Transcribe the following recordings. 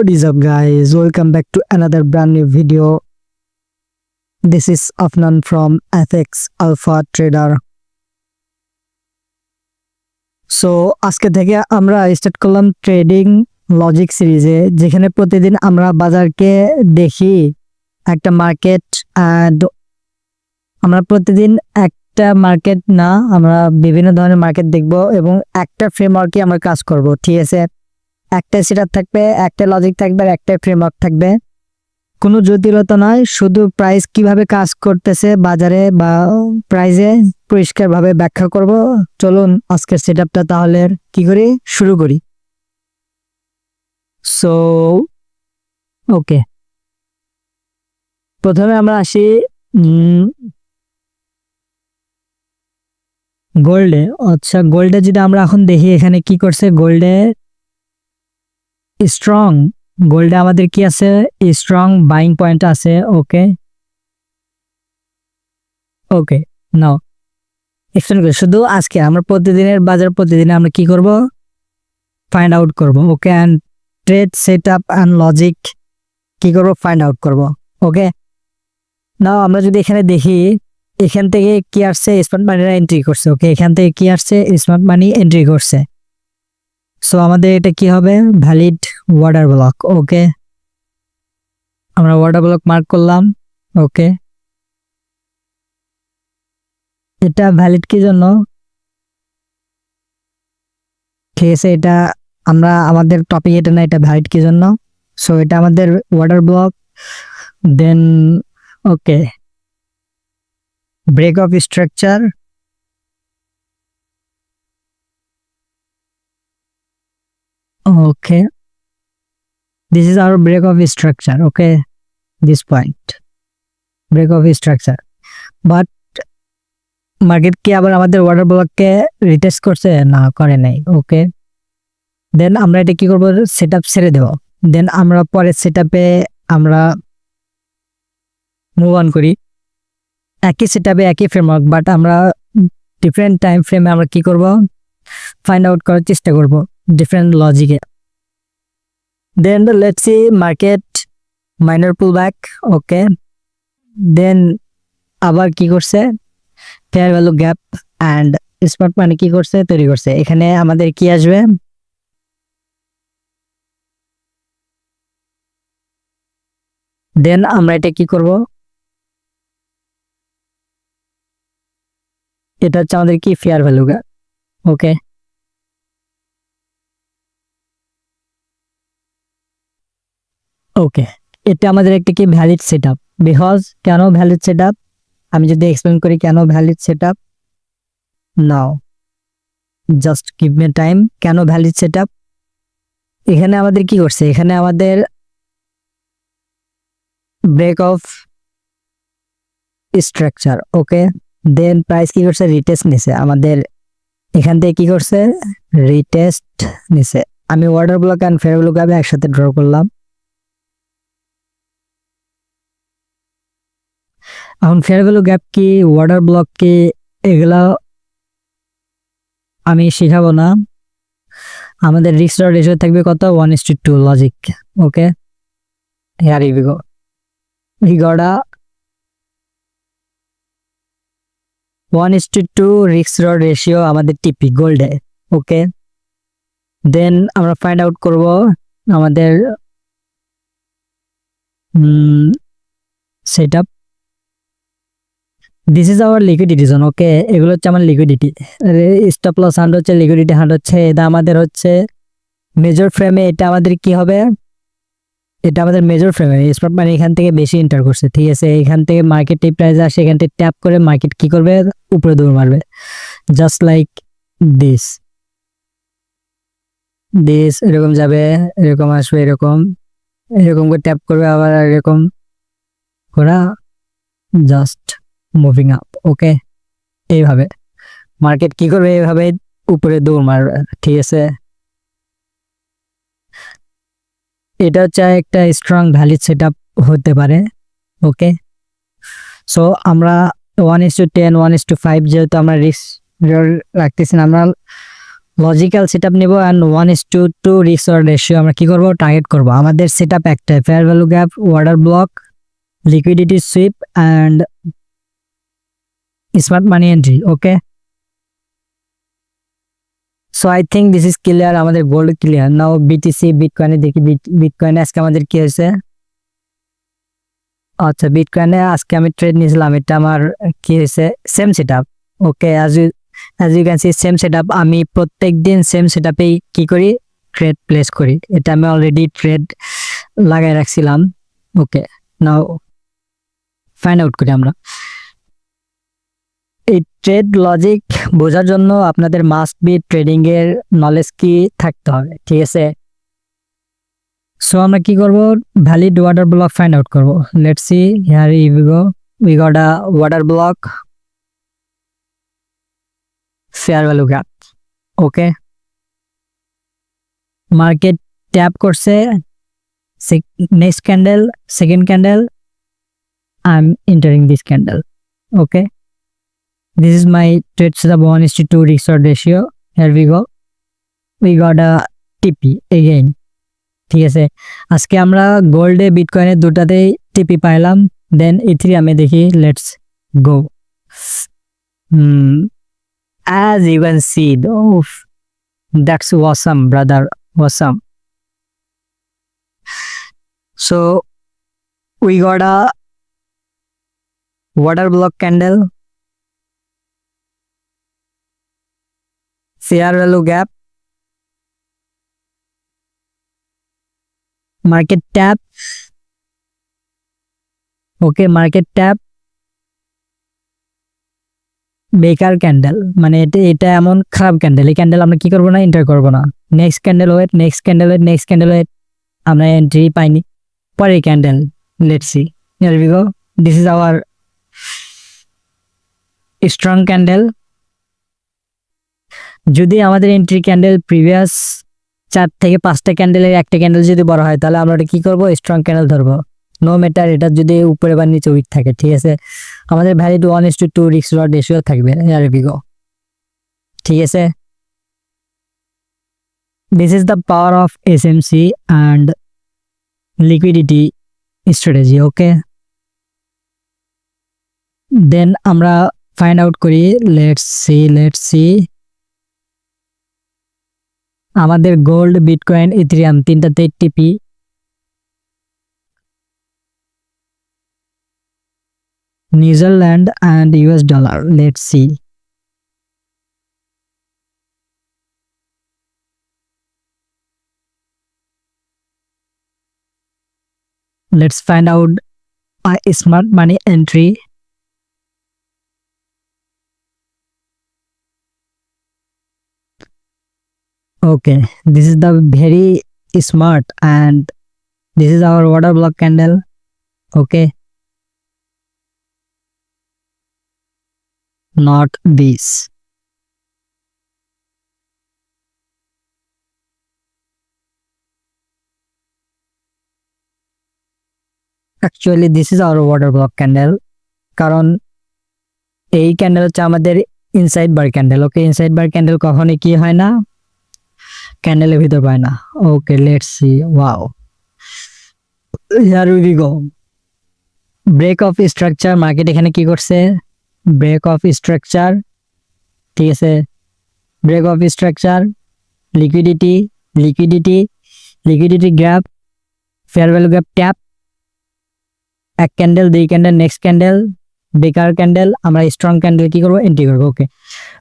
What is up, guys? Welcome back to another brand new video. This is Afnan from FX Alpha Trader. So আজকে থেকে আমরা start করলাম trading logic সিরিজে, যেখানে প্রতিদিন আমরা বাজারকে দেখি একটা মার্কেট। আমরা প্রতিদিন একটা মার্কেট না, আমরা বিভিন্ন ধরনের মার্কেট দেখব এবং একটা ফ্রেমওয়ার্কে আমরা কাজ করব। ঠিক আছে, একটা সেটআপ থাকবে, একটা লজিক থাকবে আর একটা ফ্রেমওয়ার্ক থাকবে। কোনো জটিলতা নয়, শুধু প্রাইস কিভাবে কাজ করতেছে বাজারে বা প্রাইসে পরিষ্কারভাবে ব্যাখ্যা করব। চলুন আজকের সেটআপটা তাহলে কি করি, শুরু করি। সো ওকে, প্রথমে আমরা আসি গোল্ডে। আচ্ছা, গোল্ডে যদি আমরা এখন দেখি এখানে কি করছে, গোল্ডে স্ট্রং, গোল্ডে আমাদের কি আছে, স্ট্রং বাইং পয়েন্ট আছে। ওকে ওকে, নাও এক্সপ্লেন করি। শুধু আজকে আমরা প্রতিদিনের বাজার প্রতিদিনে আমরা কি করব, ফাইন্ড আউট করব। Okay, and trade set up and logic কি করব, ফাইন্ড আউট করব। ওকে, নাও আমরা যদি এখানে দেখি, এখান থেকে কি আসছে, স্মার্ট মানিরা এন্ট্রি করছে। ওকে, এখান থেকে কি আসছে, স্মার্ট মানি এন্ট্রি করছে। সো আমাদের এটা কি হবে, ভ্যালিড ওয়াটার ব্লক। ওকে, আমরা ওয়াটার ব্লক মার্ক করলাম। ওকে, এটা ভ্যালিড কি জন্য, ঠিক আছে, এটা আমরা আমাদের টপিক এটা না, এটা ভ্যালিড কি জন্য। সো এটা আমাদের water block. Then okay, break of structure. Okay, this is our break of structure. Okay, this point, break of structure. But market কি আবার আমাদের ওয়াটার ব্লককে রিটেস্ট করছে, না করে নাই। ওকে, দেন আমরা এটা কি করব, সেটআপ ছেড়ে দেব। দেন আমরা পরের সেটআপে আমরা মুভ অন করি। একই সেটআপে একই ফ্রেমওয়ার্ক, বাট আমরা ডিফারেন্ট টাইম ফ্রেমে আমরা কি করব, ফাইন্ড আউট করার চেষ্টা করব ডিফারেন্ট লজিকে। Then let's see market minor pull back. Okay, then আবার কি করছে, fair value gap and smart money কি করছে, তৈরি করছে। এখানে আমাদের কি আসবে, দেন আমরা এটা কি করব, এটা হচ্ছে আমাদের কি, fair value gap. Okay, okay, এটা আমাদের একটা কি ভ্যালিড সেটআপ। বিকজ কেন ভ্যালিড সেটআপ, আমি যদি এক্সপ্লেন করি কেন valid setup. Now just give me time. কেন ভ্যালিড সেটআপ, এখানে আমাদের কি করছে, এখানে আমাদের break of structure. Okay, then price কি করছে, রিটেস্ট নিছে আমাদের, এখান থেকে কি করছে, রিটেস্ট নিছে। আমি water block and fair value gap একসাথে ড্র করলাম। এখন ফেয়ার ভ্যালু গ্যাপ কি, ওয়াটার ব্লক কি, এগুলা আমি শেখাবো না। আমাদের রিস্ক রেশিও থাকবে কত, 1:2 logic. Okay, here you go, we got a 1:2 risk ratio আমাদের টিপি গোল্ডে। ওকে, দেন আমরা ফাইন্ড আউট করব আমাদের setup. This is our liquidity zone. Okay, এগুলো হচ্ছে আমার লিকুইডিটি। স্টপ লস 100 হচ্ছে, লিকুইডিটি 100 হচ্ছে। এটা আমাদের হচ্ছে মেজর ফ্রেমে, এটা আমাদের কি হবে, এটা আমাদের মেজর ফ্রেমে স্মার্ট মানি এখান থেকে বেশি এন্টার করছে। ঠিক আছে, এখান থেকে মার্কেট এই প্রাইস আসে, এখান থেকে ট্যাপ করে মার্কেট কি করবে, উপরে দৌড় মারবে, জাস্ট লাইক দিস দিস, এরকম যাবে, এরকম আসবে, এরকম এরকম করে ট্যাপ করবে, আবার এরকম করা, জাস্ট মুভিং আপ। ওকে, এইভাবে মার্কেট কি করবে, এইভাবে উপরে দৌড় মারবে। ঠিক আছে, এটা হচ্ছে একটা স্ট্রং ভ্যালিড সেটআপ হতে পারে। ওকে, সো আমরা 1:10 1:5 যেহেতু আমরা রিস্ক রাখতেছি না, আমরা logical setup no and 1:2 risk ratio আমরা কি করব টার্গেট করব আমাদের সেটআপ একটা fair value gap order block liquidity sweep and smart money entry okay so I think this is clear আমাদের গোল্ড ক্লিয়ার নাও বিটিসি বিটকয়েনে দেখি বিটকয়েনে আজকে আমাদের কি হয়েছে আচ্ছা বিটকয়েনে আজকে আমি ট্রেড নিয়েছিলাম এটা আমার কি হয়েছে same setup okay as you can see same setup আমি প্রত্যেকদিন সেম সেটআপেই কি করি ট্রেড প্লেস করি এটা আমি অলরেডি ট্রেড লাগাই রাখছিলাম ওকে নাও ফাইন্ড আউট করি আমরা এই ট্রেড লজিক বোঝার জন্য আপনাদের মাস্ট বি ট্রেডিং এর নলেজ কি থাকতে হবে ঠিক আছে সো আমরা কি করব valid water block find out করব let's see here we got a water block fair value gap okay market tap করছে next candle second candle I'm entering this candle okay this is my trade setup 1:2 risk reward ratio here we got a TP again ঠিক আছে আজকে আমরা গোল্ডে বিটকয়েনে দুটাতেই টিপি পাইলাম দেন ইথেরিয়ামে দেখি let's go as you can see oh that's awesome brother awesome so we got a water block candle fair value gap market tap okay market tap বেকার candle মানে এটা এমন খারাপ ক্যান্ডেল এই ক্যান্ডেল আমরা কি করব না এন্টার করব না next candle wait next candle wait next candle wait আমরা এন্ট্রি পাইনি পরে candle let's see here we go this is our strong candle যদি আমাদের এন্ট্রি ক্যান্ডেল প্রিভিয়াস 4 থেকে 5টা ক্যান্ডেলের একটা ক্যান্ডেল যদি বড় হয় তাহলে আমরা কি করব স্ট্রং ক্যান্ডেল ধরবো নো ম্যাটার এটা যদি উপরে বা নিচে উইক থাকে ঠিক আছে আমাদের ভ্যালিড 1:2 রিস্ক রিওয়ার্ড রেশিও থাকবে হিয়ার উই গো ঠিক আছে this is the power of SMC and liquidity strategy okay then আমরা ফাইন্ড আউট করি লেটস সি আমাদের গোল্ড বিটকয়েন ইথেরিয়াম তিনটাতে TP Netherlands and US dollar let's see let's find out a smart money entry okay this is the very smart and this is our water block candle okay not this actually this is our water block candle কারণ এই candle হচ্ছে আমাদের inside bar candle okay inside bar candle কখনোই কি হয় না ক্যান্ডেলের ভিতর পায় না okay let's see wow here we go break of structure market এখানে কি করছে ব্রেক অফ স্ট্রাকচার ঠিক আছে break of structure liquidity gap fair value gap tap এক ক্যান্ডেল দুই candle next candle breaker candle আমরা স্ট্রং ক্যান্ডেল কি করবো এন্ট্রি করবো ওকে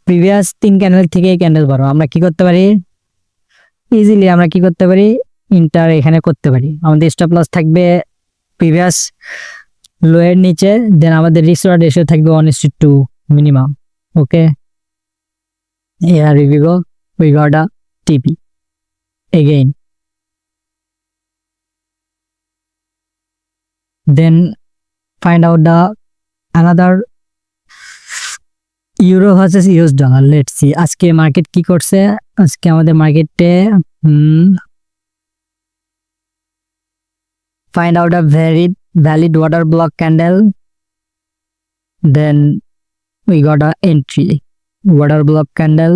প্রিভিয়াস 3 ক্যান্ডেল থেকে ক্যান্ডেল বড় আমরা কি করতে পারি ইজিলি আমরা কি করতে পারি ইন্টার এখানে করতে পারি আমাদের স্টপ লস থাকবে প্রিভিয়াস লোয়ের নিচে দেন আমাদের রিস্ক রিওয়ার্ড রেশিও থাকবে 1:2 minimum okay here we got a TP again then find out the another euro versus US dollar let's see আজকে মার্কেট কি করছে আজকে আমাদের মার্কেটে find out a very valid water block candle then we got a entry water block candle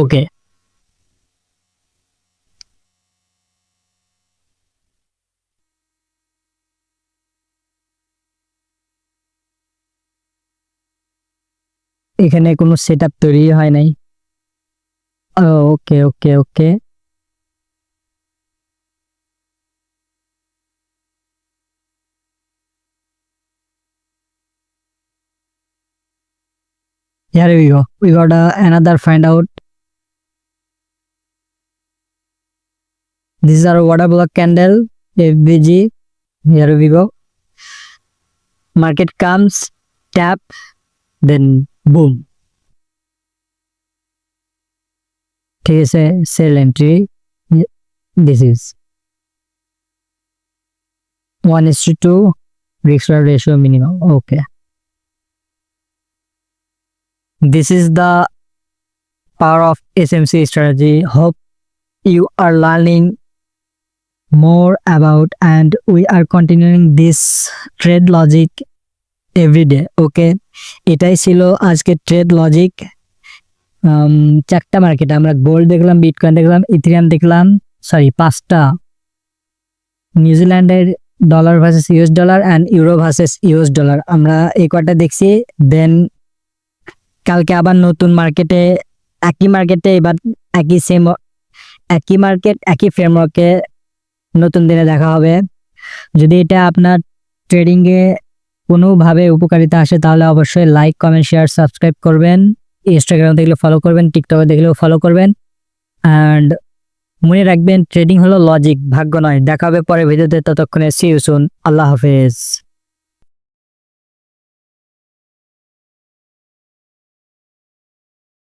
ওকে, এখানে কোনো setup তৈরি হয় নাই। ওকে ওকে ওকে, here we go. We got another find out. This is our water block candle, FBG. Here we go. Market comes, tap, then boom. ঠিক আছে, sell entry, this is 1:2 risk ratio minimum. Okay, this is the power of SMC strategy. Hope you are learning more about, and we are continuing this trade logic every day. Okay, এটাই ছিল আজকে trade logic. চারটা market আমরা gold দেখলাম, bitcoin দেখলাম, Ethereum দেখলাম, sorry 5টা, নিউজিল্যান্ডের dollar versus US dollar and euro versus US dollar, আমরা এই কয়টা দেখছি। দেন কালকে আবার নতুন মার্কেটে, একই মার্কেটে এবার একই মার্কেট একই ফ্রেমওয়ার্কে নতুন দিনে দেখা হবে। যদি এটা আপনার ট্রেডিংয়ে কোনোভাবে উপকারিতা আসে তাহলে অবশ্যই লাইক, কমেন্ট, শেয়ার, সাবস্ক্রাইব করবেন। ইনস্টাগ্রাম দেখলে ফলো করবেন, টিকটকে দেখলেও ফলো করবেন। অ্যান্ড মনে রাখবেন, ট্রেডিং হলো লজিক, ভাগ্য নয়। দেখা হবে পরের ভিডিওতে, ততক্ষণে সি ইউ সুন। আল্লাহ হাফেজ।